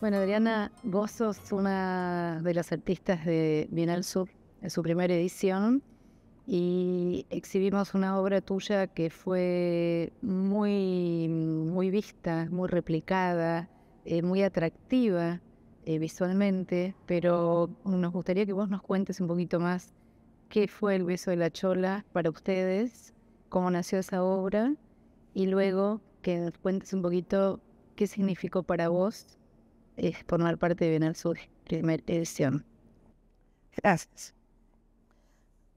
Bueno, Adriana, vos sos una de las artistas de Bienal Sur en su primera edición y exhibimos una obra tuya que fue muy vista, muy replicada, muy atractiva visualmente, pero nos gustaría que vos nos cuentes un poquito más qué fue El beso de la chola para ustedes, cómo nació esa obra y luego que nos cuentes un poquito qué significó para vos formar parte de Bienal Sur, primera edición. Gracias.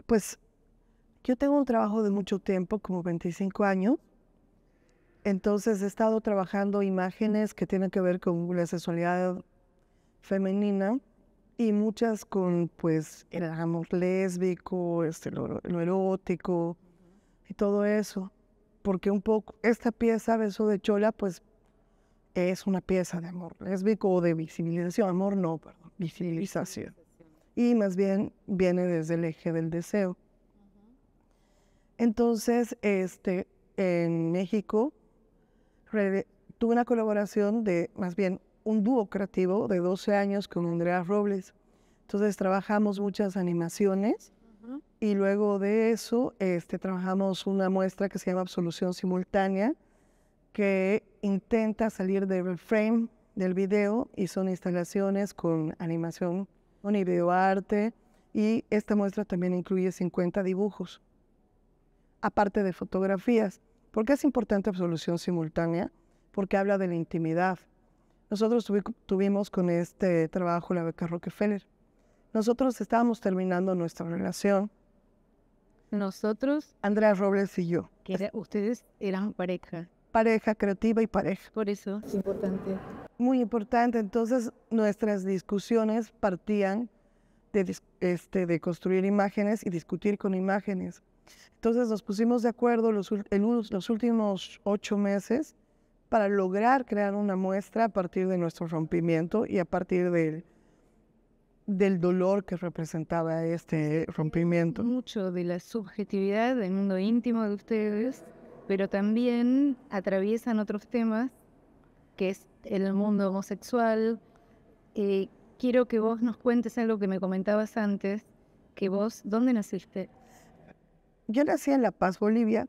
Pues yo tengo un trabajo de mucho tiempo, como 25 años, entonces he estado trabajando imágenes que tienen que ver con la sexualidad femenina y muchas con, pues, el amor lésbico, lo erótico y todo eso, porque un poco esta pieza, Beso de Chola, pues es una pieza de amor lésbico o de visibilización, amor no, perdón, visibilización, y más bien viene desde el eje del deseo. Entonces, en México tuve una colaboración de, más bien, un dúo creativo de 12 años con Andrea Robles. Entonces trabajamos muchas animaciones y luego de eso trabajamos una muestra que se llama Absolución Simultánea, que intenta salir del frame del video y son instalaciones con animación, con y videoarte, y esta muestra también incluye 50 dibujos aparte de fotografías. ¿Por qué es importante Absolución Simultánea? Porque habla de la intimidad. Nosotros tuvimos con este trabajo la beca Rockefeller. Nosotros estábamos terminando nuestra relación, Nosotros, Andrea Robles y yo, ustedes eran pareja, pareja creativa y pareja. por eso es importante. Muy importante, entonces nuestras discusiones partían de construir imágenes y discutir con imágenes. Entonces nos pusimos de acuerdo los últimos 8 meses para lograr crear una muestra a partir de nuestro rompimiento y a partir del dolor que representaba este rompimiento. Mucho de la subjetividad del mundo íntimo de ustedes, pero también atraviesan otros temas, que es el mundo homosexual. Eh, Quiero que vos nos cuentes algo que me comentabas antes, que vos, ¿dónde naciste? Yo nací en La Paz, Bolivia,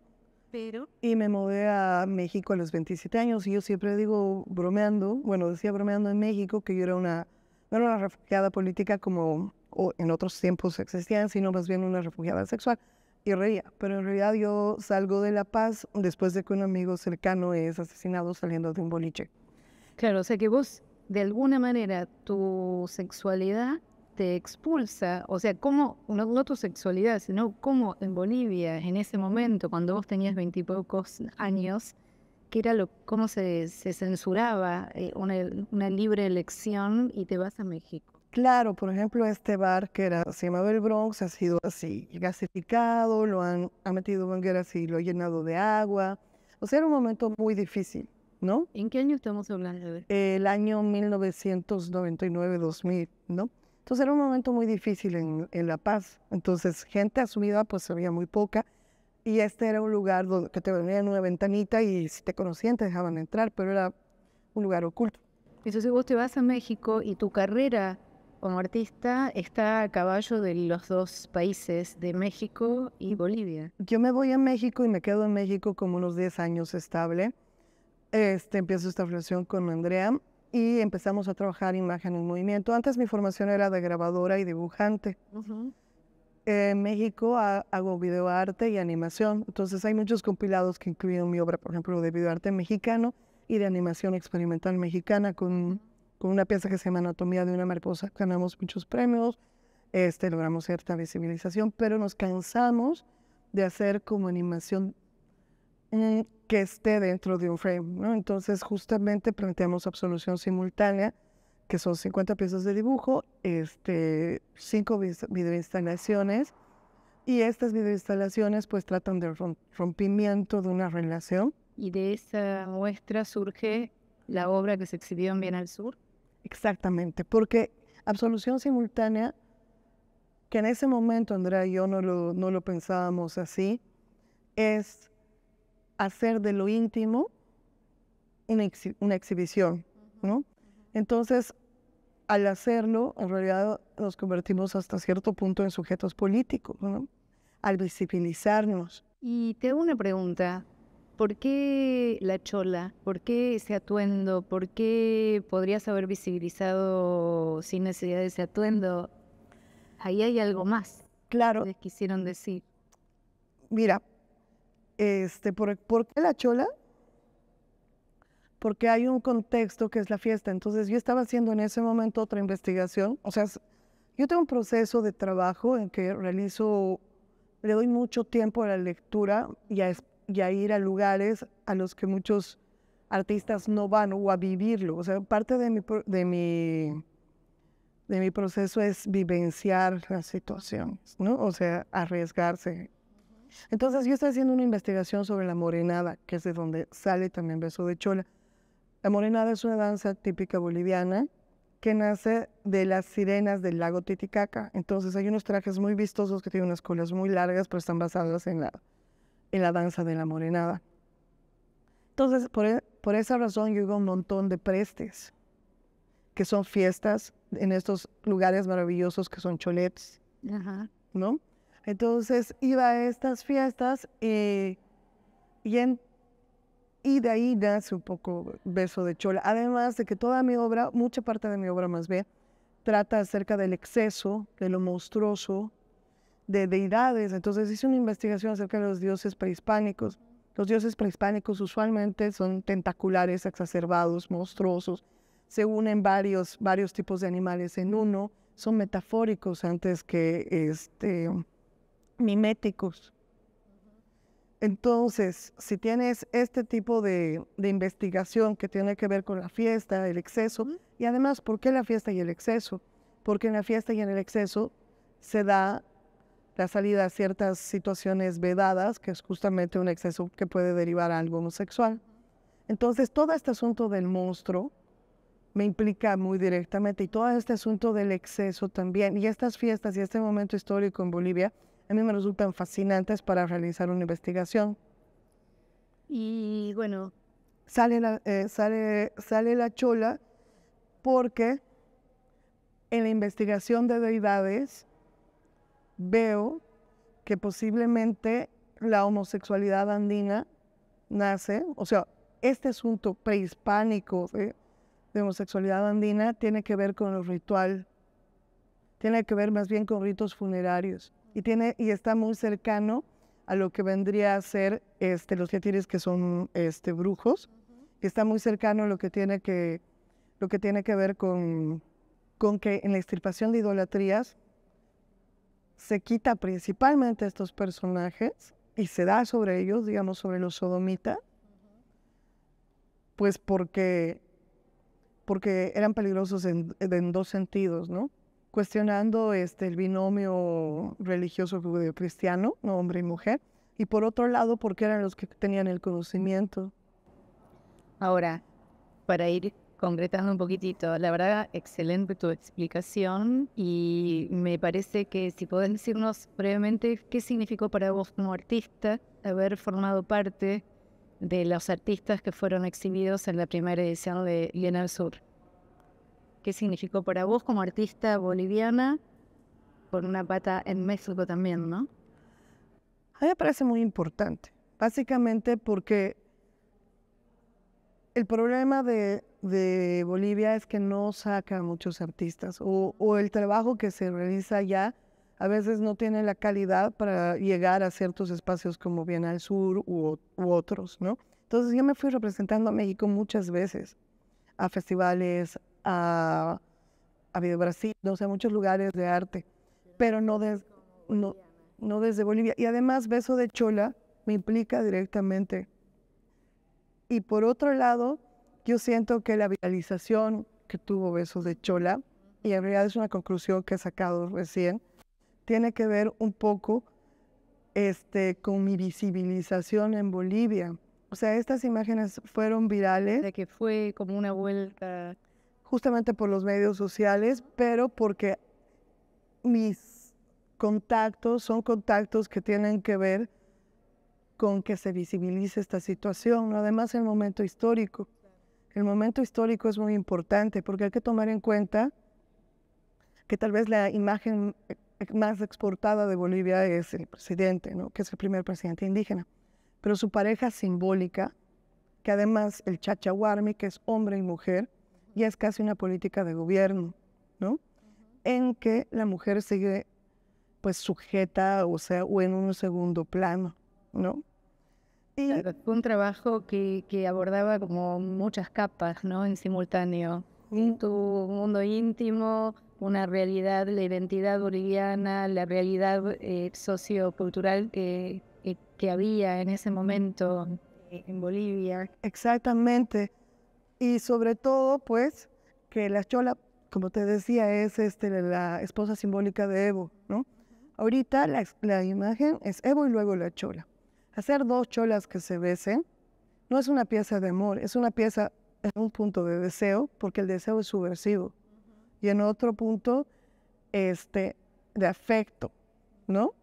Pero y me mudé a México a los 27 años, y yo siempre digo bromeando, bueno, decía bromeando en México que yo no era una refugiada política como en otros tiempos existían, sino más bien una refugiada sexual, y reía. Pero en realidad yo salgo de La Paz después de que un amigo cercano es asesinado saliendo de un boliche. claro, o sea que vos, de alguna manera, tu sexualidad te expulsa, o sea, cómo, no tu sexualidad, sino cómo en Bolivia, en ese momento, cuando vos tenías 20 y pocos años, que era cómo se censuraba una libre elección y te vas a México. Claro, por ejemplo, este bar se llamaba el Bronx, ha sido así gasificado, ha metido mangueras y lo ha llenado de agua. O sea, era un momento muy difícil, ¿no? ¿En qué año estamos hablando de? El año 1999-2000, ¿no? Entonces era un momento muy difícil en La Paz. Entonces, gente a su vida, pues había muy poca. Y este era un lugar donde que te venían una ventanita y si te conocían te dejaban entrar, pero era un lugar oculto. Entonces vos te vas a México y tu carrera como artista está a caballo de los dos países, de México y Bolivia. Yo me voy a México y me quedo en México como unos 10 años estable. Empiezo esta relación con Andrea y empezamos a trabajar imagen en movimiento. Antes mi formación era de grabadora y dibujante. En México hago videoarte y animación. Entonces hay muchos compilados que incluyen mi obra, por ejemplo, de videoarte mexicano y de animación experimental mexicana con una pieza que se llama Anatomía de una mariposa. Ganamos muchos premios, logramos cierta visibilización, pero nos cansamos de hacer como animación que esté dentro de un frame, ¿no? Entonces justamente planteamos Absolución Simultánea, que son 50 piezas de dibujo, 5 videoinstalaciones, y estas videoinstalaciones pues tratan del rompimiento de una relación. Y de esa muestra surge la obra que se exhibió en Bienal Sur. Exactamente, porque Absolución Simultánea, que en ese momento Andrea y yo no lo pensábamos así, es hacer de lo íntimo una exhibición, ¿no? Entonces, al hacerlo, en realidad nos convertimos hasta cierto punto en sujetos políticos, ¿no? Al visibilizarnos. Y te hago una pregunta. ¿Por qué la chola? ¿Por qué ese atuendo? ¿Por qué podrías haber visibilizado sin necesidad de ese atuendo? Ahí hay algo más Claro, que les quisieron decir. mira, ¿por qué la chola? Porque hay un contexto que es la fiesta. Entonces yo estaba haciendo en ese momento otra investigación. O sea, yo tengo un proceso de trabajo en que le doy mucho tiempo a la lectura y a ir a lugares a los que muchos artistas no van o a vivirlo. O sea, parte de mi proceso es vivenciar las situaciones, ¿no? O sea, arriesgarse. Entonces yo estoy haciendo una investigación sobre la morenada, que es de donde sale también Beso de Chola. La morenada es una danza típica boliviana que nace de las sirenas del lago Titicaca. Entonces hay unos trajes muy vistosos que tienen unas colas muy largas, pero están basados en la danza de la morenada. Entonces, por esa razón yo iba a un montón de prestes, que son fiestas en estos lugares maravillosos que son cholets, Ajá. ¿no? Entonces iba a estas fiestas y de ahí nace un poco Beso de Chola. Además de que toda mi obra, mucha parte de mi obra más bien, trata acerca del exceso, de lo monstruoso, de deidades. Entonces hice una investigación acerca de los dioses prehispánicos. Los dioses prehispánicos usualmente son tentaculares, exacerbados, monstruosos. Se unen varios tipos de animales en uno. Son metafóricos antes que miméticos. Entonces, si tienes este tipo de investigación que tiene que ver con la fiesta, el exceso, y además, ¿por qué la fiesta y el exceso? Porque en la fiesta y en el exceso se da la salida a ciertas situaciones vedadas, que es justamente un exceso que puede derivar a algo homosexual. Entonces, todo este asunto del monstruo me implica muy directamente, y todo este asunto del exceso también, y estas fiestas y este momento histórico en Bolivia, a mí me resultan fascinantes para realizar una investigación. Y bueno, Sale la chola porque en la investigación de deidades veo que posiblemente la homosexualidad andina nace, o sea, este asunto prehispánico de homosexualidad andina tiene que ver con lo ritual, tiene que ver más bien con ritos funerarios y está muy cercano a lo que vendría a ser los yatiris, que son brujos, y está muy cercano a lo que tiene que ver con que en la extirpación de idolatrías se quita principalmente a estos personajes y se da sobre ellos, digamos, sobre los sodomitas, pues porque eran peligrosos en dos sentidos, ¿no? Cuestionando el binomio religioso judeo-cristiano, ¿no? Hombre y mujer, y por otro lado, porque eran los que tenían el conocimiento. ahora, para ir concretando un poquitito, la verdad, excelente tu explicación y me parece que si podés decirnos brevemente qué significó para vos como artista haber formado parte de los artistas que fueron exhibidos en la primera edición de Bienal Sur. ¿Qué significó para vos como artista boliviana con una pata en México también, no? A mí me parece muy importante, básicamente porque el problema de Bolivia es que no saca a muchos artistas o el trabajo que se realiza allá a veces no tiene la calidad para llegar a ciertos espacios como Bienal Sur u otros, ¿no? Entonces yo me fui representando a México muchas veces, a festivales, a Video Brasil, o sea, muchos lugares de arte, pero no, no desde Bolivia. Y además Beso de Chola me implica directamente. Y por otro lado, yo siento que la viralización que tuvo Besos de Chola, y en realidad es una conclusión que he sacado recién, tiene que ver un poco con mi visibilización en Bolivia. O sea, estas imágenes fueron virales De que fue como una vuelta. justamente por los medios sociales, pero porque mis contactos son contactos que tienen que ver con que se visibilice esta situación, ¿no? Además el momento histórico. El momento histórico es muy importante porque hay que tomar en cuenta que tal vez la imagen más exportada de Bolivia es el presidente, ¿no? Que es el primer presidente indígena. Pero su pareja simbólica, que además el chachahuarmi, que es hombre y mujer, ya es casi una política de gobierno, ¿no? En que la mujer sigue pues sujeta, o sea, o en un segundo plano, ¿no? Y Claro, fue un trabajo que abordaba como muchas capas, ¿no? En simultáneo. Tu mundo íntimo, una realidad, la identidad boliviana, la realidad sociocultural que había en ese momento en Bolivia. exactamente, y sobre todo, pues, que la chola, como te decía, es la esposa simbólica de Evo, ¿no? Ahorita la imagen es Evo y luego la chola. Hacer dos cholas que se besen no es una pieza de amor, es una pieza en un punto de deseo, porque el deseo es subversivo, y en otro punto de afecto, ¿no?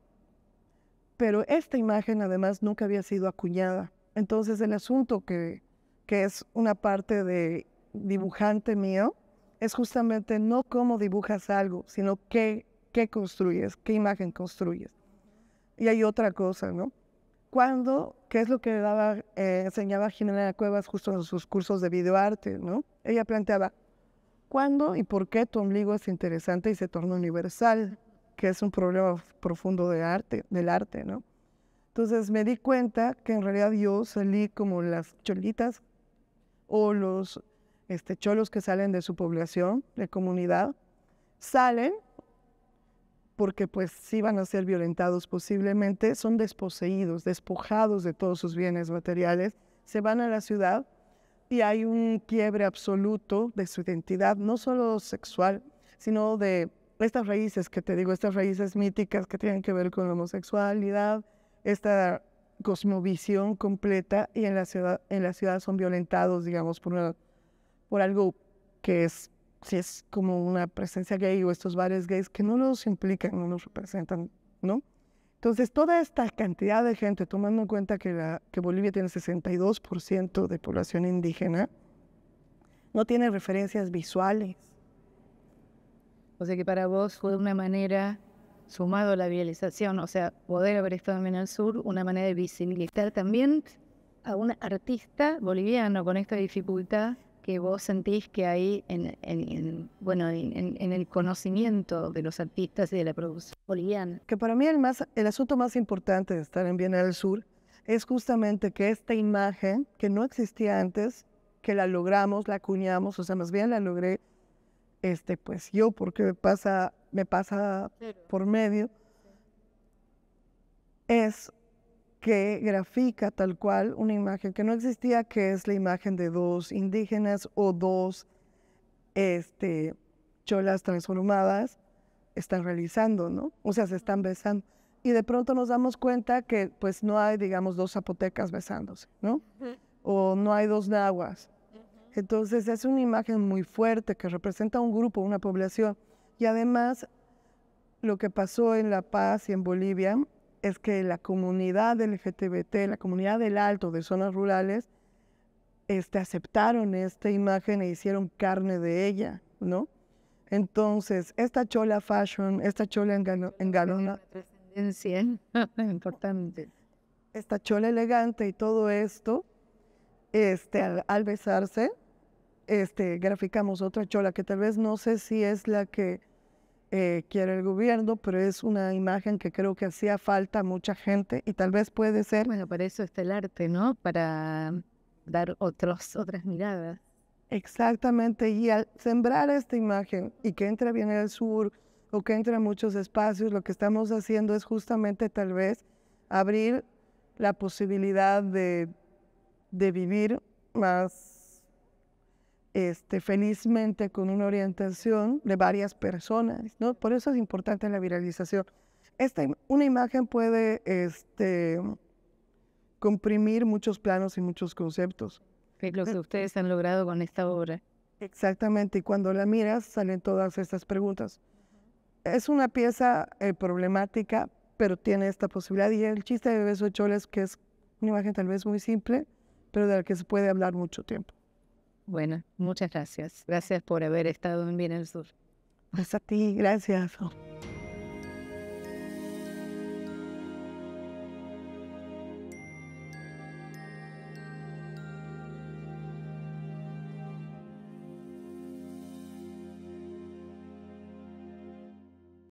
Pero esta imagen además nunca había sido acuñada. Entonces el asunto que es una parte de dibujante mío es justamente no cómo dibujas algo, sino qué construyes, qué imagen construyes. Y hay otra cosa, ¿no? ¿Qué es lo que enseñaba Jimena Cuevas justo en sus cursos de videoarte, ¿no? Ella planteaba, ¿cuándo y por qué tu ombligo es interesante y se torna universal? Que es un problema profundo del arte, ¿no? Entonces me di cuenta que en realidad yo salí como las cholitas o los cholos que salen de su población, de comunidad, salen porque pues sí van a ser violentados posiblemente, son desposeídos, despojados de todos sus bienes materiales, se van a la ciudad y hay un quiebre absoluto de su identidad, no solo sexual, sino de estas raíces que te digo, estas raíces míticas que tienen que ver con la homosexualidad, esta cosmovisión completa, y en la ciudad son violentados, digamos, por algo que si es como una presencia gay o estos bares gays que no los implican, no los representan, ¿no? Entonces, toda esta cantidad de gente, tomando en cuenta que Bolivia tiene 62% de población indígena, no tiene referencias visuales. O sea que para vos fue una manera, sumado a la vialización, o sea, poder haber estado en el sur, una manera de visibilizar también a un artista boliviano con esta dificultad que vos sentís que hay en el conocimiento de los artistas y de la producción boliviana. Que para mí el asunto más importante de estar en Bienal del Sur es justamente que esta imagen, que no existía antes, que la logramos, la acuñamos, o sea, más bien la logré, pues yo, porque me pasa por medio, es que grafica tal cual una imagen que no existía, que es la imagen de dos indígenas o dos cholas transformadas están realizando, ¿no? O sea, se están besando. Y de pronto nos damos cuenta que pues no hay, digamos, dos zapotecas besándose, ¿no? O no hay dos nahuas. Entonces es una imagen muy fuerte que representa un grupo, una población. Y además, lo que pasó en La Paz y en Bolivia es que la comunidad LGBT, la comunidad del Alto, de zonas rurales, aceptaron esta imagen e hicieron carne de ella, ¿no? Entonces, esta chola fashion, esta chola engalona, Trascendencia, importante. esta chola elegante y todo esto, al besarse, graficamos otra chola que tal vez no sé si es la que quiere el gobierno, pero es una imagen que creo que hacía falta a mucha gente y tal vez puede ser. Bueno, para eso está el arte, ¿no? Para dar otras miradas. Exactamente, y al sembrar esta imagen y que entre bien al sur o que entre a muchos espacios, lo que estamos haciendo es justamente tal vez abrir la posibilidad de vivir más felizmente con una orientación de varias personas, ¿no? Por eso es importante la viralización. Una imagen puede comprimir muchos planos y muchos conceptos. Que es lo que ustedes han logrado con esta obra. Exactamente, y cuando la miras salen todas estas preguntas. Es una pieza problemática, pero tiene esta posibilidad. Y el chiste de Beso de Chola es que es una imagen tal vez muy simple, pero de la que se puede hablar mucho tiempo. Bueno, muchas gracias. Gracias por haber estado en Bien el Sur. Pues a ti, gracias.